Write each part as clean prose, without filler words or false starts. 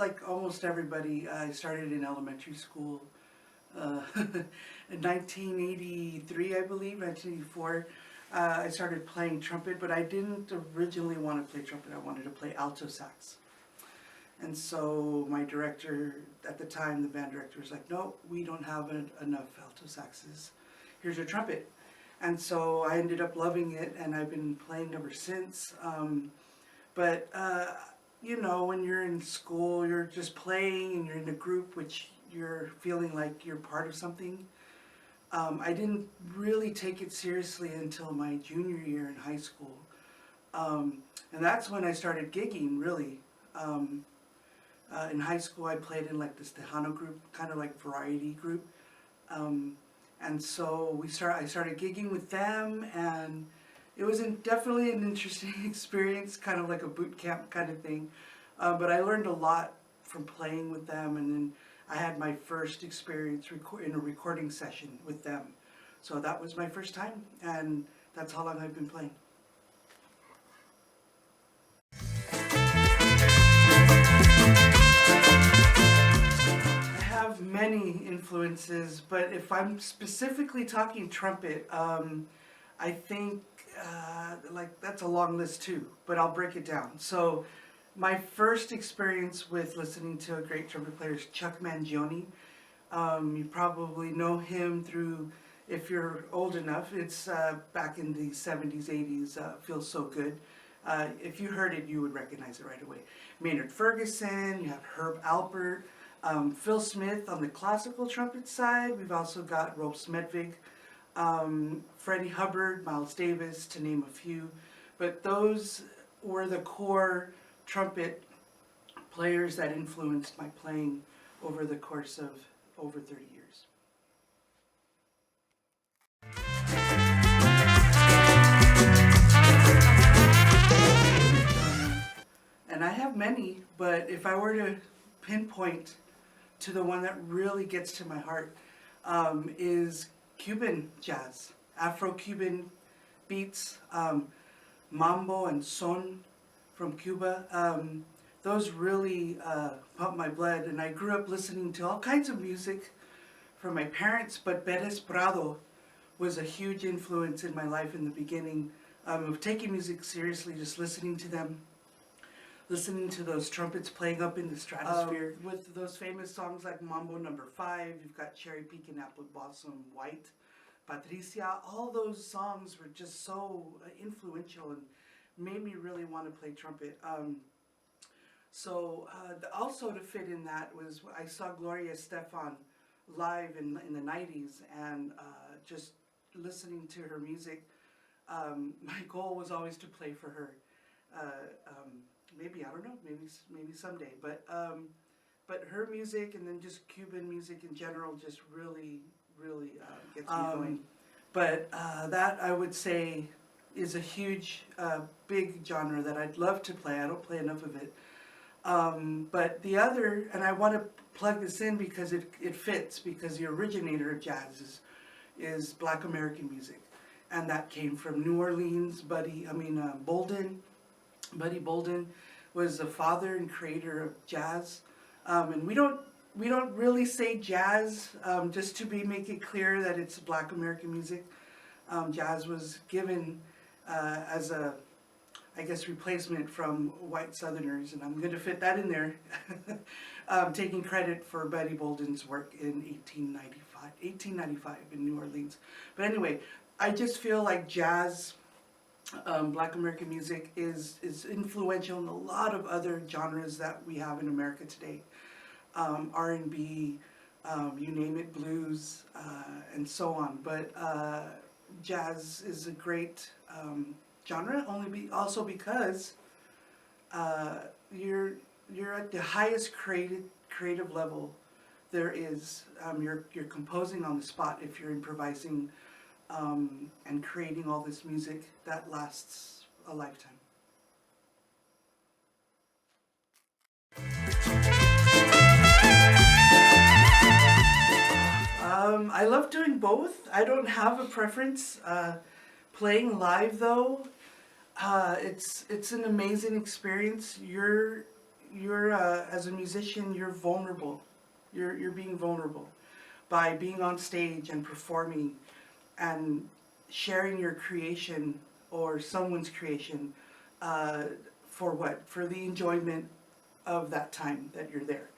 like almost everybody, I started in elementary school in 1983, I believe, 1984. I started playing trumpet, but I didn't originally want to play trumpet. I wanted to play alto sax. And so my director, at the time, the band director was like, no, we don't have enough alto saxes. Here's your trumpet. And so I ended up loving it, and I've been playing ever since. But you know, when you're in school, you're just playing, and you're in a group, which you're feeling like you're part of something. I didn't really take it seriously until my junior year in high school. And that's when I started gigging, really. In high school, I played in like this Tejano group, kind of like variety group. And so I started gigging with them, and it was definitely an interesting experience, kind of like a boot camp kind of thing. But I learned a lot from playing with them, and then I had my first experience in a recording session with them. So that was my first time, and that's how long I've been playing. I have many influences, but if I'm specifically talking trumpet, I think like that's a long list too, but I'll break it down. So my first experience with listening to a great trumpet player is Chuck Mangione. You probably know him through, if you're old enough, it's back in the 70s, 80s, Feels So Good. If you heard it, you would recognize it right away. Maynard Ferguson, you have Herb Alpert, Phil Smith on the classical trumpet side. We've also got Rob Smedvig, Freddie Hubbard, Miles Davis, to name a few. But those were the core trumpet players that influenced my playing over the course of over 30 years. And I have many, but if I were to pinpoint to the one that really gets to my heart, is Cuban jazz, Afro-Cuban beats, mambo and son from Cuba. Those really pump my blood, and I grew up listening to all kinds of music from my parents, but Perez Prado was a huge influence in my life in the beginning of taking music seriously, just listening to them, listening to those trumpets playing up in the stratosphere. With those famous songs like Mambo Number 5, you've got Cherry Peak and Apple Blossom, White, Patricia. All those songs were just so influential and made me really want to play trumpet. Also to fit in that was, I saw Gloria Estefan live in the 90s, and just listening to her music, my goal was always to play for her. Maybe, I don't know, maybe someday, but her music, and then just Cuban music in general, just really gets me going. But that, I would say, is a huge, big genre that I'd love to play. I don't play enough of it. But the other, and I want to plug this in because it fits, because the originator of jazz is Black American music, and that came from New Orleans. Buddy Bolden was the father and creator of jazz, and we don't really say jazz, just to make it clear that it's Black American music. Jazz was given as a, I guess, replacement from white Southerners, and I'm going to fit that in there, taking credit for Buddy Bolden's work in 1895 in New Orleans. But anyway, I just feel like jazz, Black American music, is influential in a lot of other genres that we have in America today. R&B, you name it, blues, and so on. But jazz is a great genre, also because you're at the highest creative level there is. You're composing on the spot if you're improvising, and creating all this music that lasts a lifetime. I love doing both. I don't have a preference. Playing live, though, it's an amazing experience. as a musician, you're vulnerable. You're being vulnerable by being on stage and performing and sharing your creation or someone's creation, uh, for what? For the enjoyment of that time that you're there.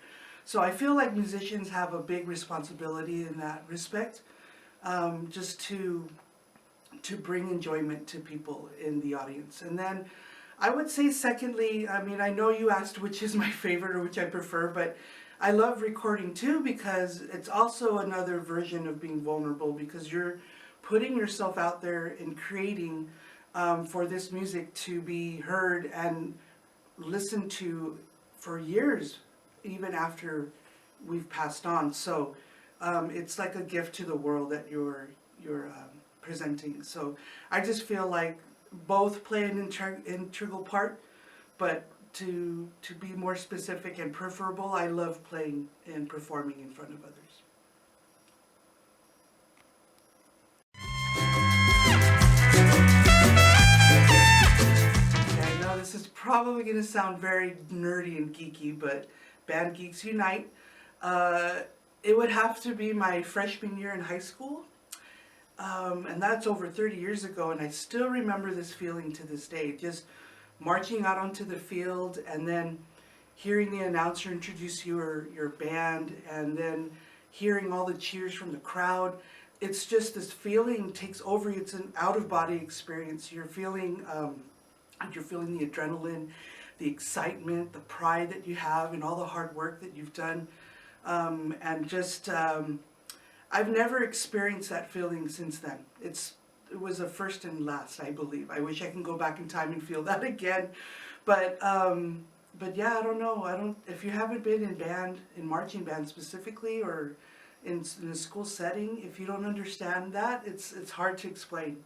So I feel like musicians have a big responsibility in that respect, just to bring enjoyment to people in the audience. And then I would say secondly, I mean, I know you asked which is my favorite or which I prefer, but I love recording too because it's also another version of being vulnerable because you're putting yourself out there and creating, for this music to be heard and listened to for years, even after we've passed on. So it's like a gift to the world that you're presenting. So I just feel like both play an integral part, but to be more specific and preferable, I love playing and performing in front of others. Okay, I know this is probably going to sound very nerdy and geeky, but Band Geeks Unite. Uh, it would have to be my freshman year in high school. And that's over 30 years ago, and I still remember this feeling to this day. Just marching out onto the field and then hearing the announcer introduce your band and then hearing all the cheers from the crowd. It's just this feeling takes over. It's an out-of-body experience. You're feeling the adrenaline, the excitement, the pride that you have, and all the hard work that you've done, and just. I've never experienced that feeling since then. It was a first and last, I believe. I wish I can go back in time and feel that again, but yeah, I don't know. If you haven't been in marching band specifically, or in a school setting, if you don't understand that, it's hard to explain.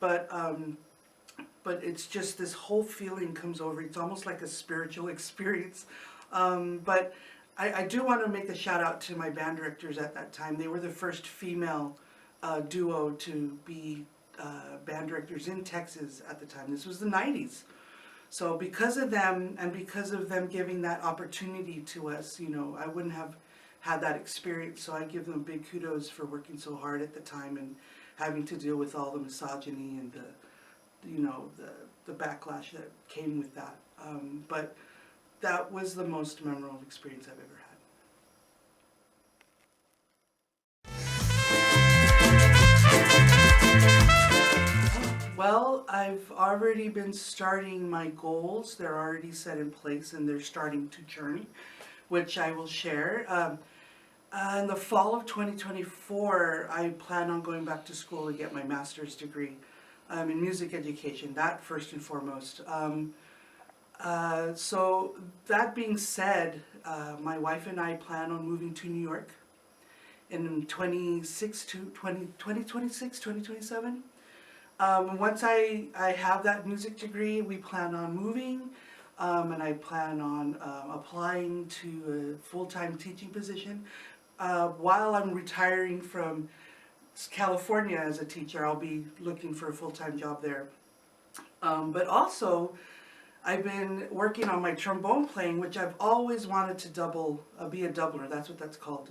But it's just this whole feeling comes over. It's almost like a spiritual experience. But I do want to make a shout out to my band directors at that time. They were the first female duo to be band directors in Texas at the time. This was the 90s. So because of them, and because of them giving that opportunity to us, I wouldn't have had that experience. So I give them big kudos for working so hard at the time and having to deal with all the misogyny and the backlash that came with that. But that was the most memorable experience I've ever had. Well, I've already been starting my goals. They're already set in place and they're starting to journey, which I will share. In the fall of 2024, I plan on going back to school to get my master's degree in music education, that first and foremost. So that being said, my wife and I plan on moving to New York in 2027. Once I have that music degree, we plan on moving, and I plan on applying to a full-time teaching position. While I'm retiring from California as a teacher, I'll be looking for a full-time job there. But also, I've been working on my trombone playing, which I've always wanted to be a doubler. That's what that's called.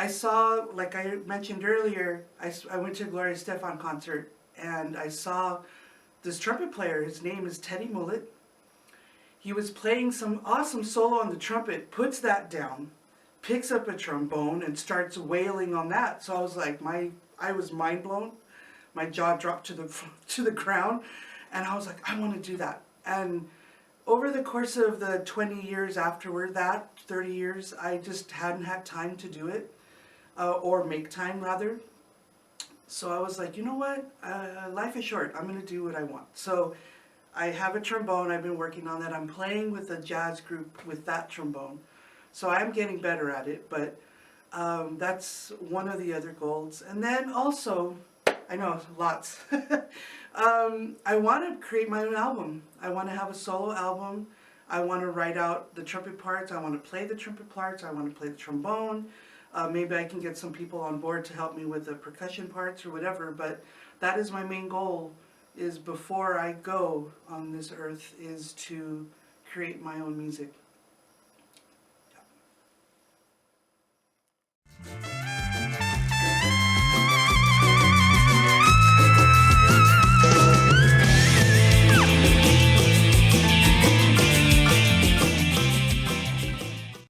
I saw, like I mentioned earlier, I went to a Gloria Estefan concert, and I saw this trumpet player. His name is Teddy Mullet. He was playing some awesome solo on the trumpet, puts that down, picks up a trombone, and starts wailing on that. So I was like, I was mind blown. My jaw dropped to the ground, and I was like, I want to do that. And over the course of the 20 years afterward, 30 years, I just hadn't had time to do it, or make time rather. So I was like, you know what, life is short, I'm going to do what I want. So I have a trombone, I've been working on that. I'm playing with a jazz group with that trombone. So I'm getting better at it, but that's one of the other goals. And then also, I know, lots. I want to create my own album. I want to have a solo album. I want to write out the trumpet parts. I want to play the trumpet parts. I want to play the trombone. Maybe I can get some people on board to help me with the percussion parts or whatever. But that is my main goal, is before I go on this earth, is to create my own music.